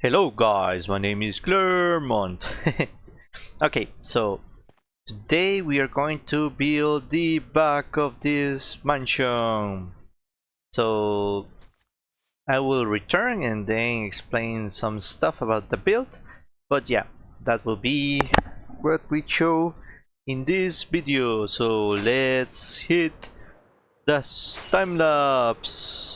Hello guys, my name is Clermont. Okay, so today we are going to build the back of this mansion. So I will return and then explain some stuff about the build. But yeah, that will be what we show in this video. So let's hit the time lapse.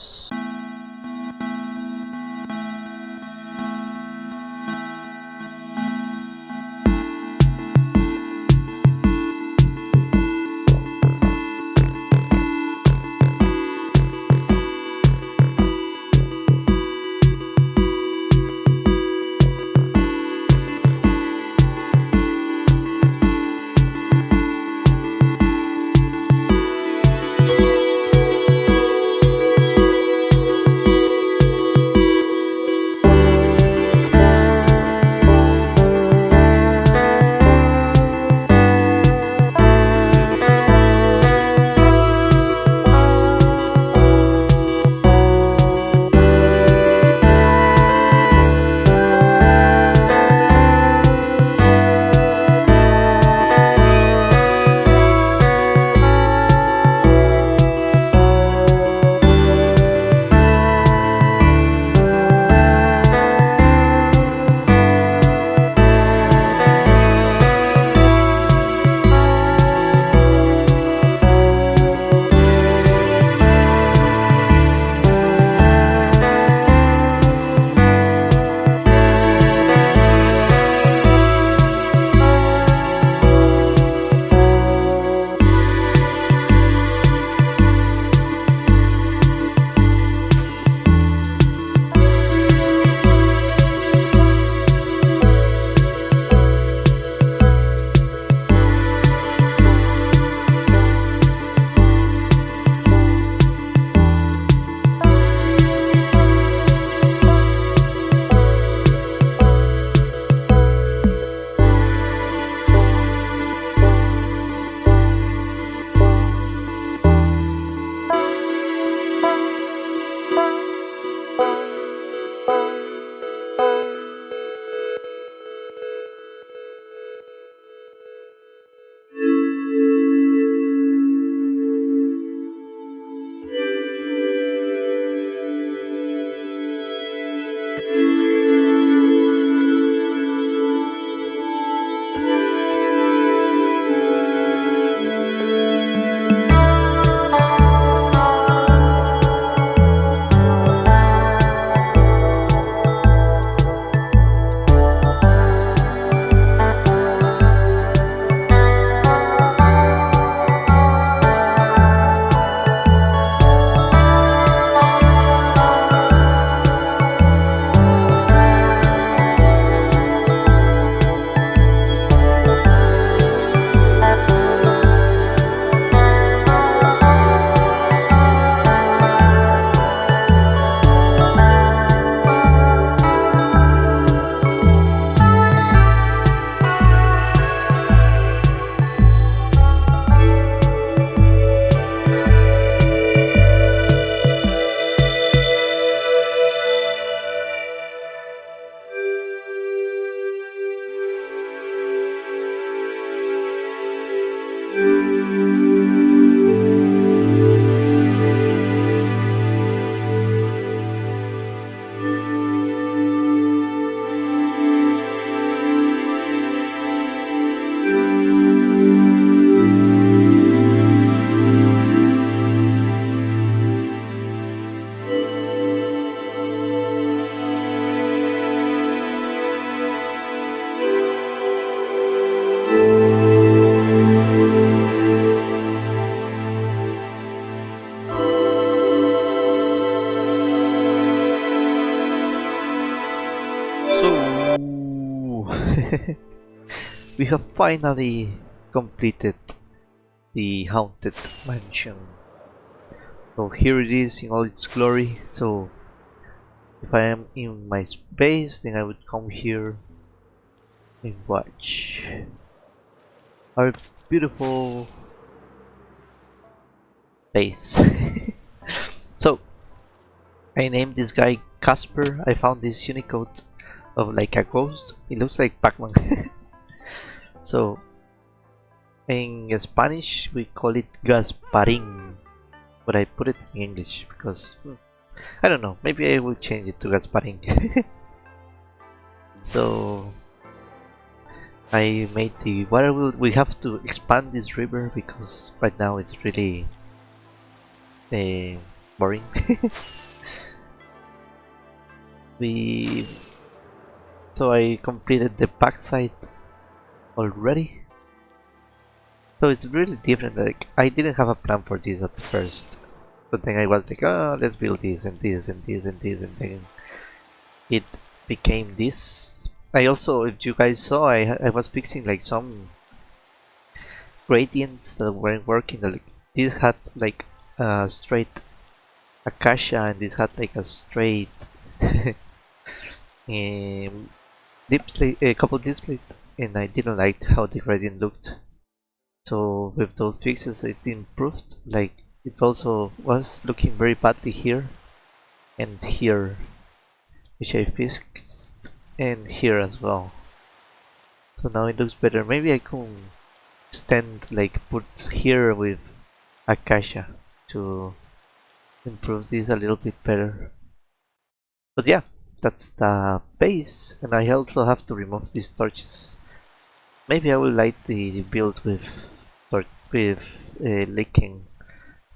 So we have finally completed the haunted mansion. So here it is in all its glory. So if I am in my space, then I would come here and watch our beautiful base. So I named this guy Casper. I found this Unicode of like a ghost. It looks like Pac-Man. So in Spanish we call it Gasparin, but I put it in English because I don't know, maybe I will change it to Gasparin. So I made the water wheel. We have to expand this river because right now it's really boring. we So I completed the backside already. So it's really different. Like I didn't have a plan for this at first, but then I was like, oh, let's build this and this and this and this, and then it became this. I also, if you guys saw, I was fixing like some gradients that weren't working. Like this had like a straight acacia, and this had like a straight display, a couple displays, and I didn't like how the gradient looked. So with those fixes it improved. Like it also was looking very badly here and here, which I fixed, and here as well. So now it looks better. Maybe I can extend, like put here with acacia to improve this a little bit better. But yeah, that's the base, and I also have to remove these torches. Maybe I will light the build with leaking.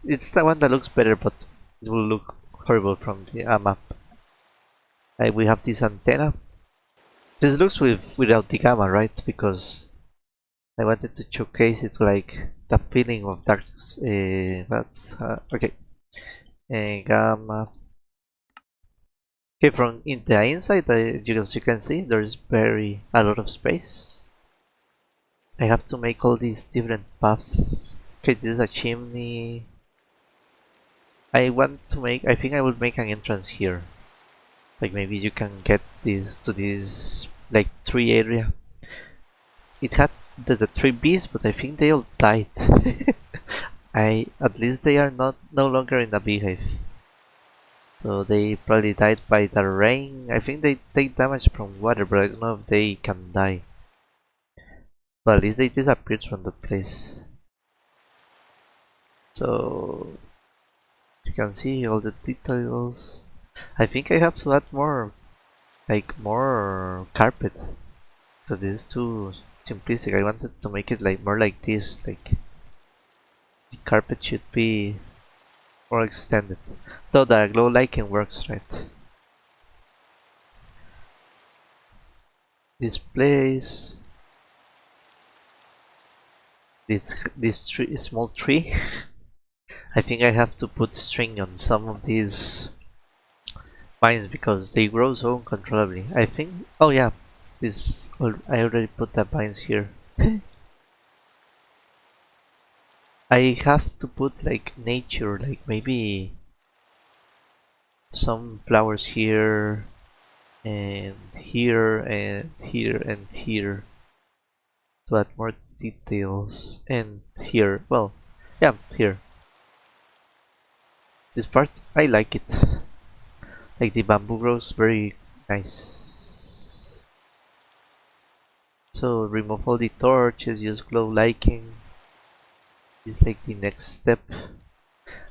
It's the one that looks better, but it will look horrible from the map. We have this antenna. This looks without the gamma, right? Because I wanted to showcase it like the feeling of darkness. That's okay. Gamma. Okay, from in the inside, you can see there's a lot of space. I have to make all these different paths. Okay, this is a chimney. I think I will make an entrance here. Like maybe you can get this to this like tree area. It had the three bees, but I think they all died. At least they are no longer in the beehive. So they probably died by the rain. I think they take damage from water, but I don't know if they can die. But at least they disappeared from the place. So you can see all the details. I think I have to add more carpet, because this is too simplistic. I wanted to make it like more like this, like the carpet should be more extended, though the glow lighting works, right? Displays, this small tree. I think I have to put string on some of these vines because they grow so uncontrollably. I think, oh yeah, I already put the vines here. I have to put like nature, like maybe some flowers here and here and here and here to add more details, and here, well, yeah, here. This part, I like it. Like the bamboo grows very nice. So remove all the torches, use glow lighting. This is like the next step.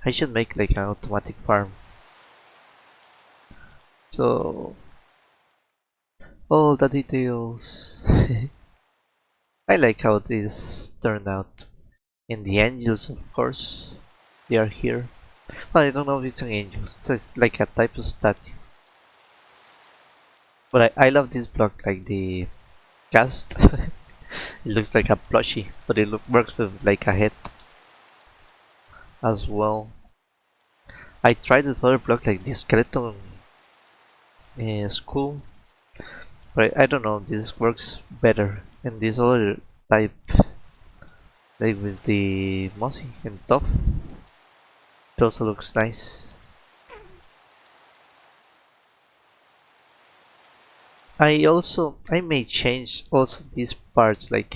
I should make like an automatic farm. So all the details. I like how this turned out. And the angels, of course, they are here. Well, I don't know if it's an angel. It's just like a type of statue. But I love this block, like the cast. It looks like a plushie, but it works with like a head as well. I tried with other block like this skeleton skull, but I don't know, this works better. And this other type, like with the mossy and tough, it also looks nice. I may change also these parts, like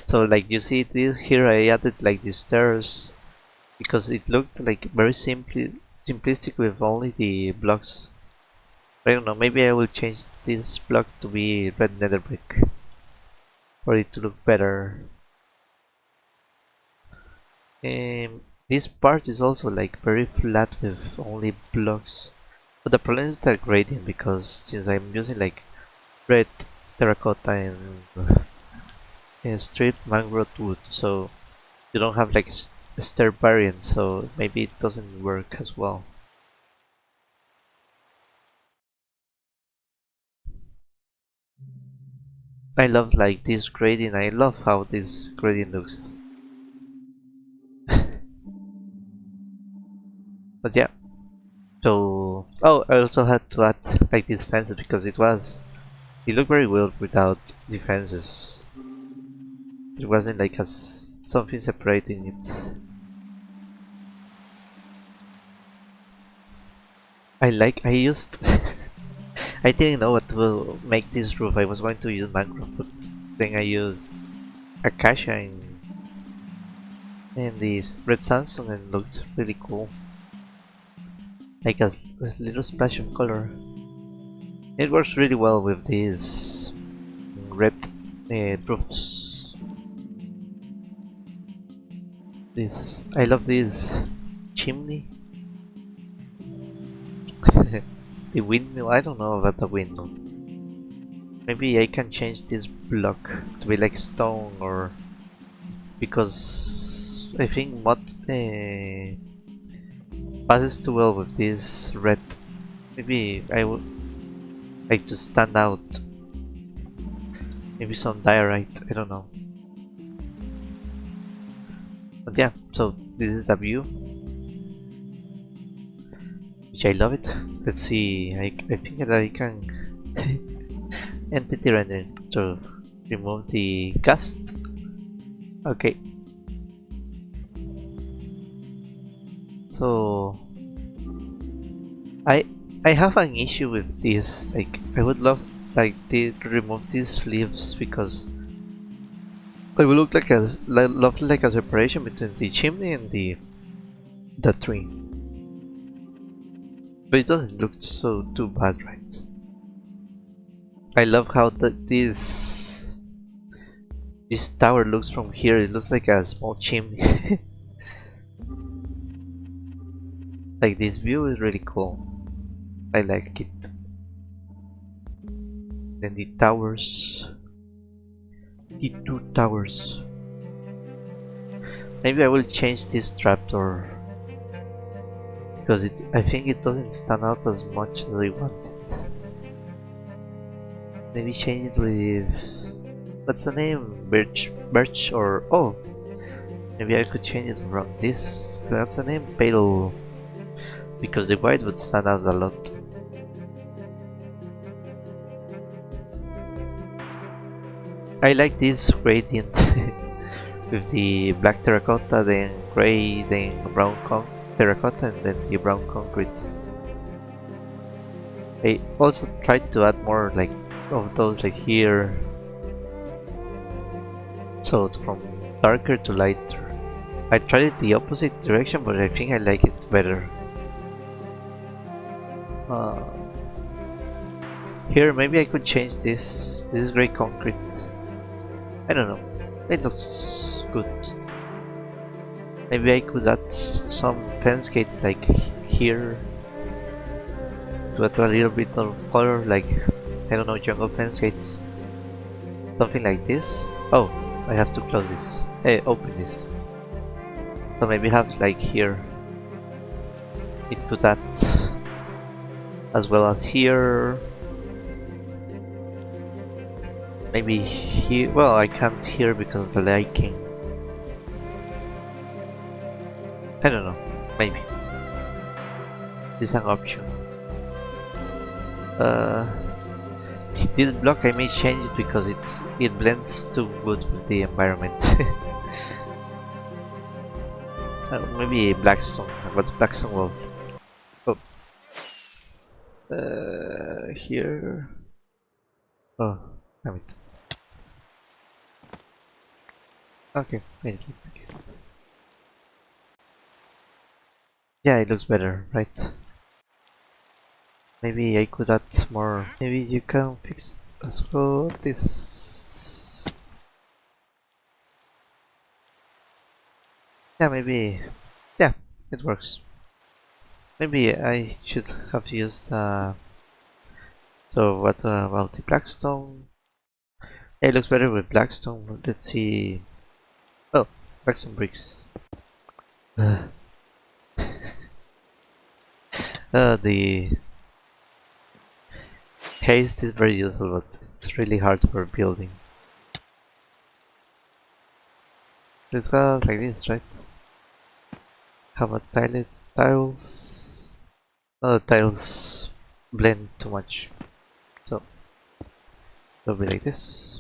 so like you see this here, I added like the stairs because it looked like very simplistic with only the blocks. I don't know, maybe I will change this block to be red nether brick for it to look better. This part is also like very flat with only blocks. But the problem is the gradient, because since I'm using like red terracotta and straight mangrove wood, so you don't have like a stair variant, so maybe it doesn't work as well. I love like this gradient. I love how this gradient looks. But yeah, so oh, I also had to add like these fences because it looked very weird without defenses. It wasn't like something separating it. I used I didn't know what to make this roof. I was going to use mangrove, but then I used acacia and this red sandstone and it looked really cool. Like a little splash of color. It works really well with these red roofs. This I love this chimney. The windmill. I don't know about the windmill. Maybe I can change this block to be like stone, or because I think mud passes too well with this red. Maybe I would like to stand out. Maybe some diorite. I don't know. But yeah, so this is the view, which I love it. Let's see. I think that I can entity render to remove the cast. Okay. So I I have an issue with this. Like I would love like to remove these leaves because it will look like lovely like a separation between the chimney and the tree. But it doesn't look so too bad, right? I love how this tower looks from here. It looks like a small chimney. Like this view is really cool. I like it. Then the towers. The two towers. Maybe I will change this trapdoor because I think it doesn't stand out as much as I want it. Maybe change it with what's the name? Birch or oh, maybe I could change it from this. What's the name? Pale, because the white would stand out a lot. I like this gradient with the black terracotta, then gray, then brown terracotta, and then the brown concrete. I also tried to add more like of those like here, so it's from darker to lighter. I tried it the opposite direction, but I think I like it better. Here maybe I could change this. This is gray concrete. I don't know. It looks good. Maybe I could add some fence gates like here to add a little bit of color, like I don't know, jungle fence gates, something like this. Oh, I have to close this. Hey, open this. So maybe have like here. It could add as well as here. Maybe here. Well, I can't here because of the lighting. I don't know. Maybe this is an option. This block I may change it because it blends too good with the environment. Maybe blackstone. What's blackstone? Well, here. Oh, damn it. Okay, thank you. Yeah, it looks better, right? Maybe I could add more. Maybe you can fix as well this. Yeah, maybe. Yeah, it works. Maybe I should have used. So what about the blackstone? It looks better with blackstone. Let's see. Oh, blackstone bricks. Uh, the haste is very useful, but it's really hard for building. Let's go like this, right? How about tiles? No, the tiles blend too much. So it'll be like this.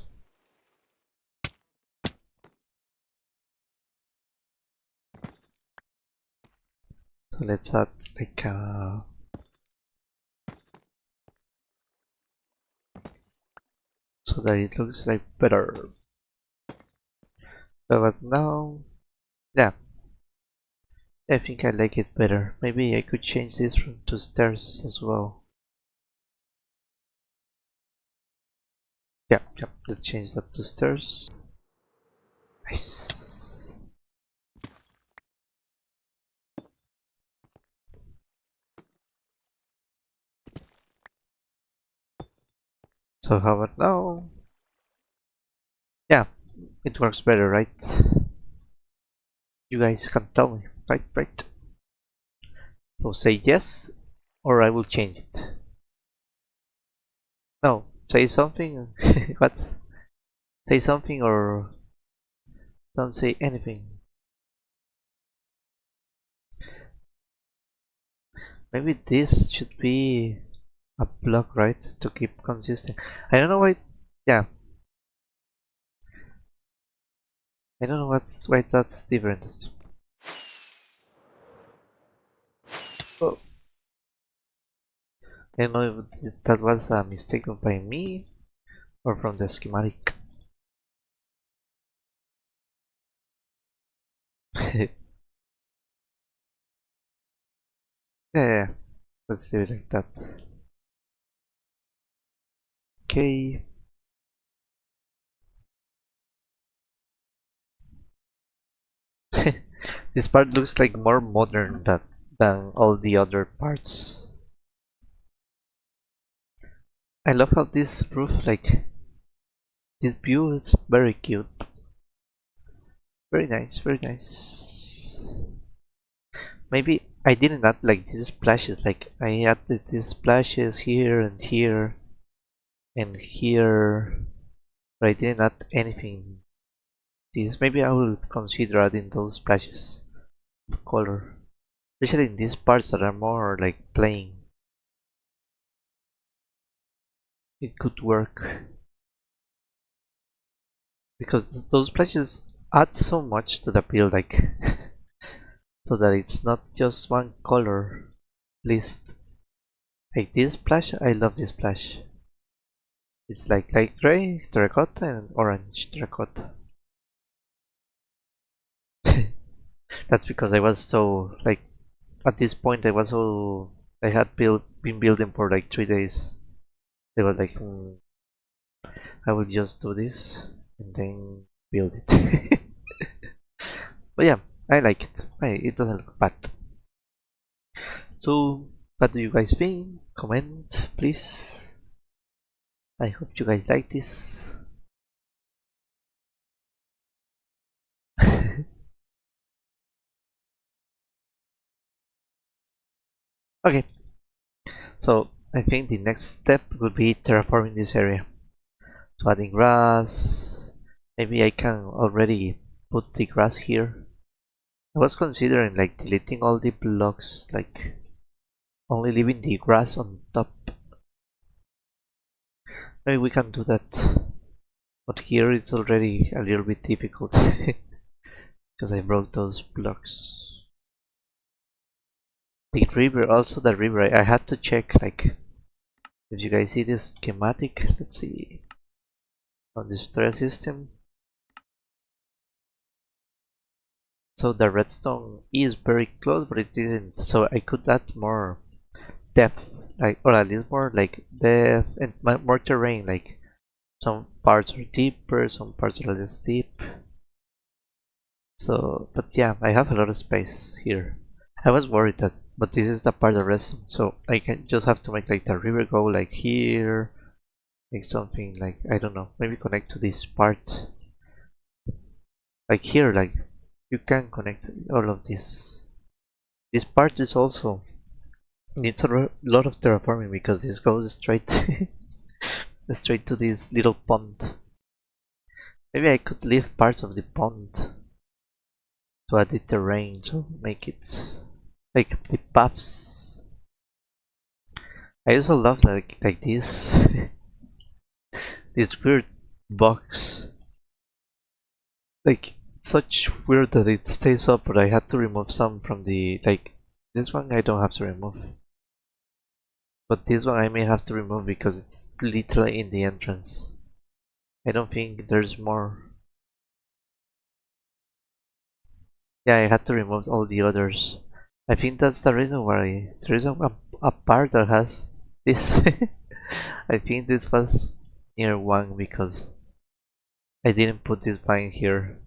So let's add like so that it looks like better. So but now, yeah, I think I like it better. Maybe I could change this from to stairs as well. Yeah, let's change that to stairs. Nice. So how about now? Yeah, it works better, right? You guys can tell me, right? So say yes, or I will change it. No, say something. What? Say something or don't say anything. Maybe this should be a block, right? To keep consistent. I don't know why. Yeah, I don't know why that's different. Oh, I don't know if that was a mistake by me or from the schematic. Yeah, yeah, let's do it like that. Okay. This part looks like more modern than all the other parts. I love how this roof, like this view, is very cute. Very nice, very nice. Maybe I didn't add like these splashes, like I added these splashes here and here, but I didn't add anything. This maybe I will consider adding those splashes of color, especially in these parts that are more like plain. It could work because those splashes add so much to the build, like so that it's not just one color list. Like this splash, I love this splash. It's like light gray, terracotta, and orange terracotta. That's because I was so like at this point I was so I had been building for like 3 days. They were like, I will just do this and then build it. But yeah, I like it. It doesn't look bad. So, what do you guys think? Comment, please. I hope you guys like this. Okay, so I think the next step will be terraforming this area. So adding grass. Maybe I can already put the grass here. I was considering like deleting all the blocks, like only leaving the grass on top. Maybe we can do that. But here it's already a little bit difficult because I broke those blocks. The river, also the river, I had to check like if you guys see this schematic, let's see on the stress system. So the redstone is very close, but it isn't. So I could add more depth, like, or at least more like depth and more terrain. Like some parts are deeper, some parts are less deep. So, but yeah, I have a lot of space here. I was worried that, but this is the part of redstone, so I can just have to make like the river go like here, like something like, I don't know, maybe connect to this part, like here, like you can connect all of this. This part is also needs a lot of terraforming because this goes straight straight to this little pond. Maybe I could leave parts of the pond to add the terrain to make it like the paths. I also love like this this weird box. Like such weird that it stays up, but I had to remove some from the like this one I don't have to remove. But this one I may have to remove because it's literally in the entrance. I don't think there's more. Yeah, I had to remove all the others. I think that's the reason why there is a part that has this. I think this was near one because I didn't put this vine here.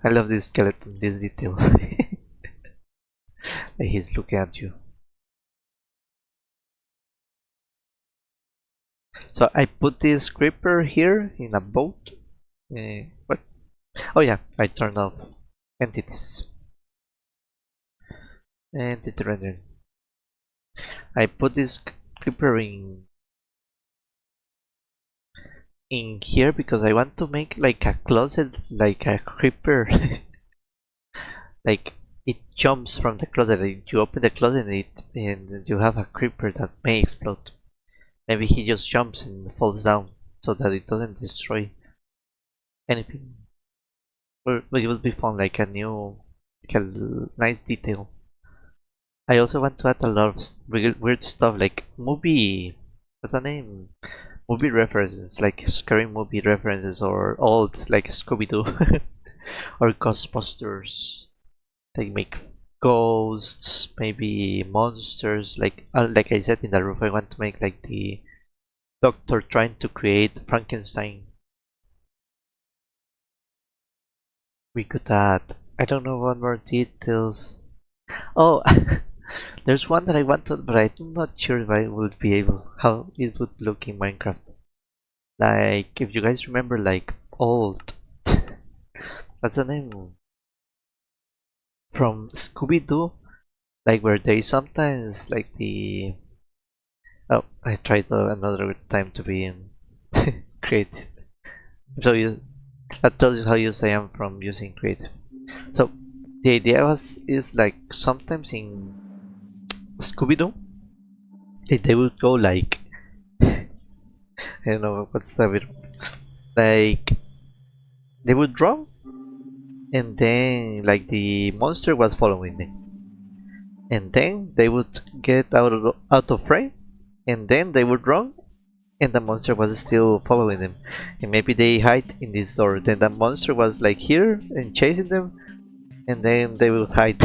I love this skeleton, this detail. Like he's looking at you. So I put this creeper here in a boat. What? Oh yeah, I turned off entities. Entity rendering. I put this creeper in here because I want to make like a closet, like a creeper. Like it jumps from the closet. You open the closet and you have a creeper that may explode. Maybe he just jumps and falls down so that it doesn't destroy anything. But it would be fun, like a new, like a nice detail. I also want to add a lot of weird stuff like movie, what's the name? Movie references, like scary movie references or old like Scooby-Doo or Ghostbusters. Like make ghosts, maybe monsters. Like I said in the roof, I want to make like the doctor trying to create Frankenstein. We could add, I don't know, what more details. Oh, there's one that I wanted, but I'm not sure if I would be able, how it would look in Minecraft. Like, if you guys remember, like, old, what's the name? From Scooby-Doo, like, where they sometimes, like, the... Oh, I tried another time to be creative. So that tells you how use I am from using creative. So, the idea is like, sometimes in Scooby-Doo, they would go like, I don't know what's the word, like they would draw and then like the monster was following them and then they would get out of frame and then they would run and the monster was still following them and maybe they hide in this door, then the monster was like here and chasing them and then they would hide.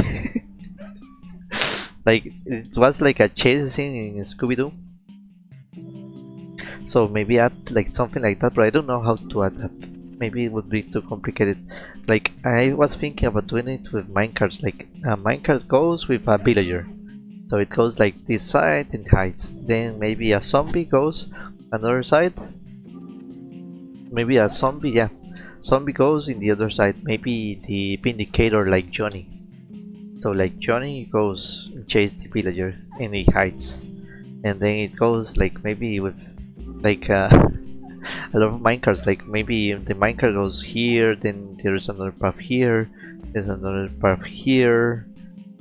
Like it was like a chase scene in Scooby-Doo. So maybe add like something like that, but I don't know how to add that. Maybe it would be too complicated. Like I was thinking about doing it with minecarts. Like a minecart goes with a villager, so it goes like this side and hides. Then maybe a zombie goes another side. Maybe a zombie, yeah, zombie goes in the other side. Maybe the vindicator like Johnny. So like Johnny goes and chases the villager and he hides, and then it goes like maybe with like a lot of minecarts, like maybe the minecart goes here, then there's another path here, there's another path here,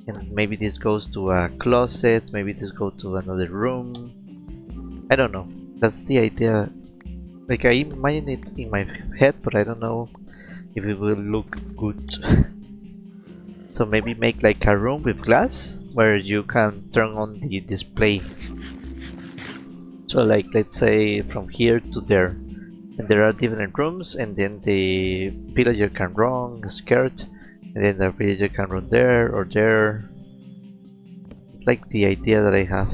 and maybe this goes to a closet, maybe this goes to another room. I don't know, that's the idea. Like I imagine it in my head, but I don't know if it will look good. So maybe make like a room with glass where you can turn on the display. So like let's say from here to there, and there are different rooms, and then the villager can run scared, and then the villager can run there or there. like the idea that I have.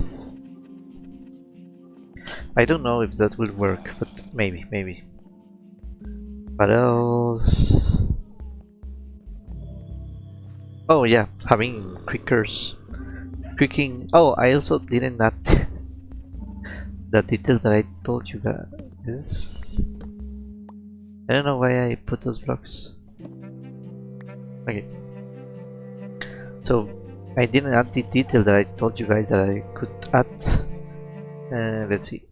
I don't know if that will work, but maybe. What else? Oh yeah, having crickers. Clicking. Oh, I also didn't add the detail that I told you guys. I don't know why I put those blocks. Okay. So I didn't add the detail that I told you guys that I could add. Let's see.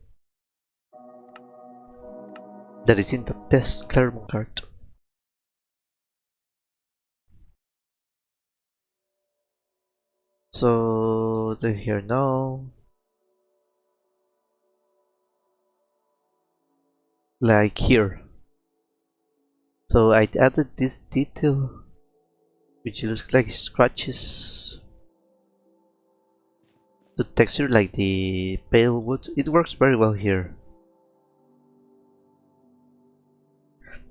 That is in the test Clermontgard. So they here now. Like here. So I added this detail, which looks like scratches. The texture like the pale wood. It works very well here.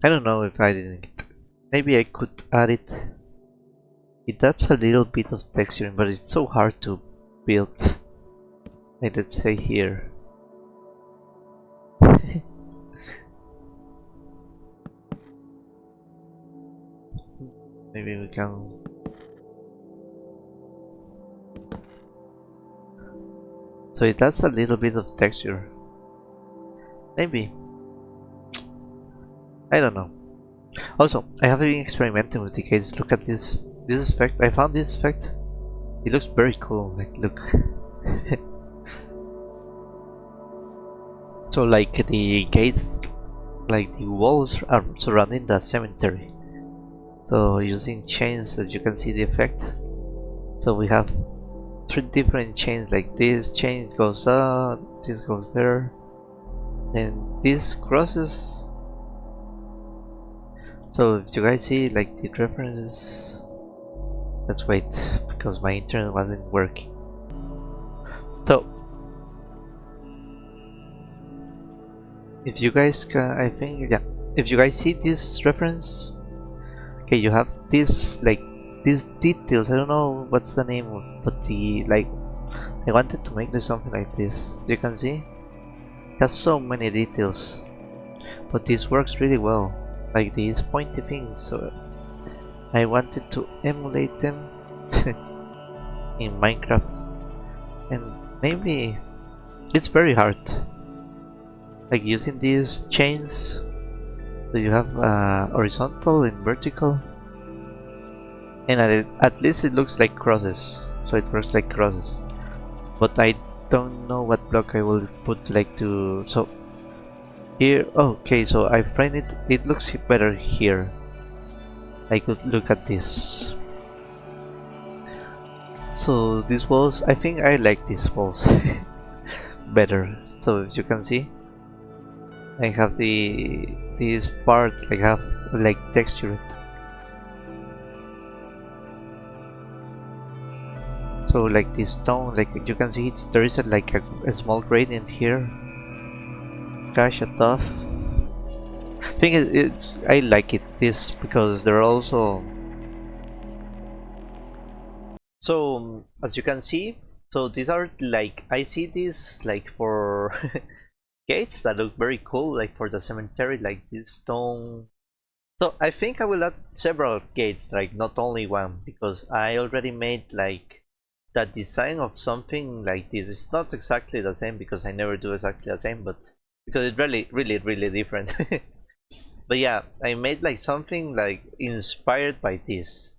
I don't know if I didn't. Maybe I could add it. It adds a little bit of texture, but it's so hard to build. Like let's say here. Maybe we can. So it adds a little bit of texture. Maybe. I don't know. Also, I have been experimenting with the gates. Look at this effect. I found this effect. It looks very cool. Like look. So like the gates, like the walls are surrounding the cemetery. So using chains, as you can see the effect. So we have 3 different chains, like this chain goes up, this goes there, and this crosses. So if you guys see like the references, let's wait because my internet wasn't working. So if you guys can, I think, yeah, if you guys see this reference, okay, you have this like these details. I don't know what's the name of, but the like I wanted to make this something like this. You can see it has so many details, but this works really well, like these pointy things. So I wanted to emulate them in Minecraft, and maybe it's very hard, like using these chains. So you have horizontal and vertical, and at least it looks like crosses, so it works like crosses. But I don't know what block I will put like to. So here, okay, so I framed it. It looks better here. I could look at this. So these walls, I think I like these walls better. So if you can see, I have this part like have like textured. So like this stone, like you can see, there is like a small gradient here. Gosh, a tough. I think I like it this because there are also. So as you can see, so these are like I see these like for gates that look very cool, like for the cemetery, like this stone. So I think I will add several gates, like not only one, because I already made like the design of something like this. It's not exactly the same because I never do exactly the same, but because it's really different. But yeah, I made like something like inspired by this.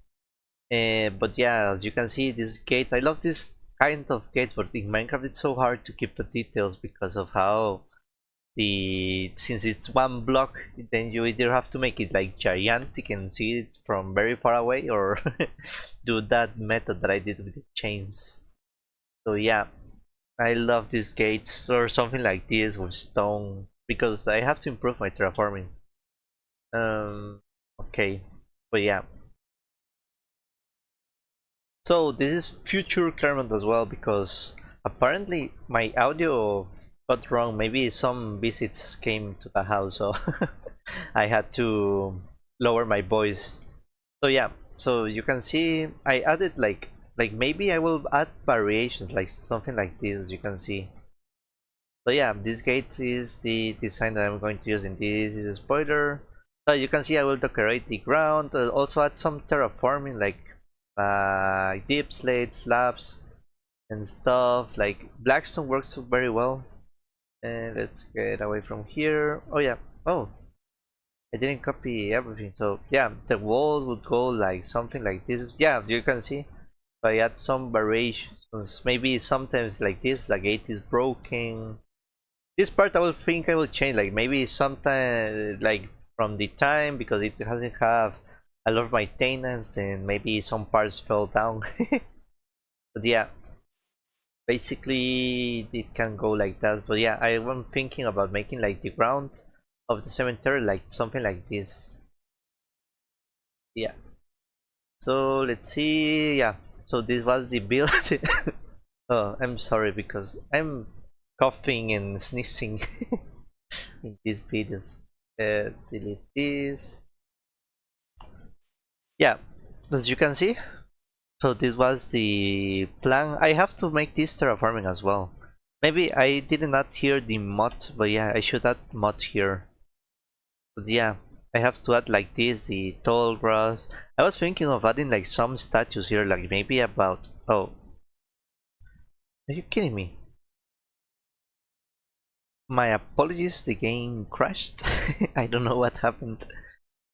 But yeah, as you can see, these gates, I love this kind of gates, but in Minecraft it's so hard to keep the details because of how since it's one block, then you either have to make it like gigantic and see it from very far away, or do that method that I did with the chains. So yeah, I love these gates or something like this with stone because I have to improve my terraforming. Okay, but yeah. So this is future Clermont as well, because apparently my audio got wrong. Maybe some visits came to the house, so I had to lower my voice. So yeah, so you can see I added like Like maybe I will add variations, like something like this, as you can see. So yeah, this gate is the design that I'm going to use, and this is a spoiler. So you can see I will decorate the ground, also add some terraforming, like deep slate slabs and stuff. Like blackstone works very well. And let's get away from here. Oh yeah. Oh, I didn't copy everything. So yeah, the walls would go like something like this. Yeah, you can see. I add some variations. Maybe sometimes like this, the gate is broken. This part I will think I will change. Like maybe sometime like from the time, because it doesn't have a lot of maintenance, then maybe some parts fell down. But yeah, basically it can go like that. But yeah, I am thinking about making like the ground of the cemetery like something like this. Yeah, so let's see. Yeah, so this was the build. Oh, I'm sorry because I'm coughing and sneezing in these videos. Delete this. Yeah, as you can see, so this was the plan. I have to make this terraforming as well. Maybe I didn't add here the mod, but yeah, I should add mod here. But yeah, I have to add like this, the tall grass. I was thinking of adding like some statues here, like maybe about... Oh, are you kidding me? My apologies, the game crashed. I don't know what happened.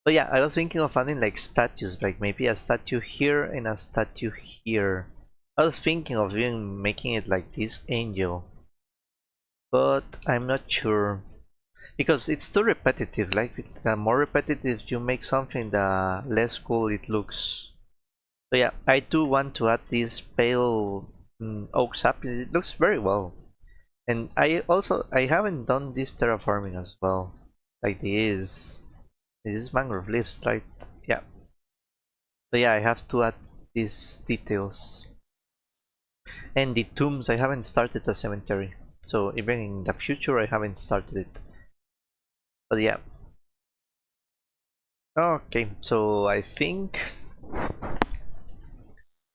But yeah, I was thinking of adding like statues, like maybe a statue here and a statue here. I was thinking of even making it like this angel, but I'm not sure because it's too repetitive. Like the more repetitive you make something, the less cool it looks. So yeah, I do want to add this pale oak sap. It looks very well. And I haven't done this terraforming as well. Like this is mangrove leaves, right? Yeah. So yeah, I have to add these details. And the tombs, I haven't started a cemetery. So even in the future I haven't started it. But yeah. Okay, so I think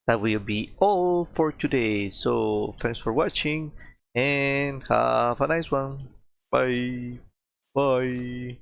that will be all for today. So thanks for watching and have a nice one. Bye. Bye.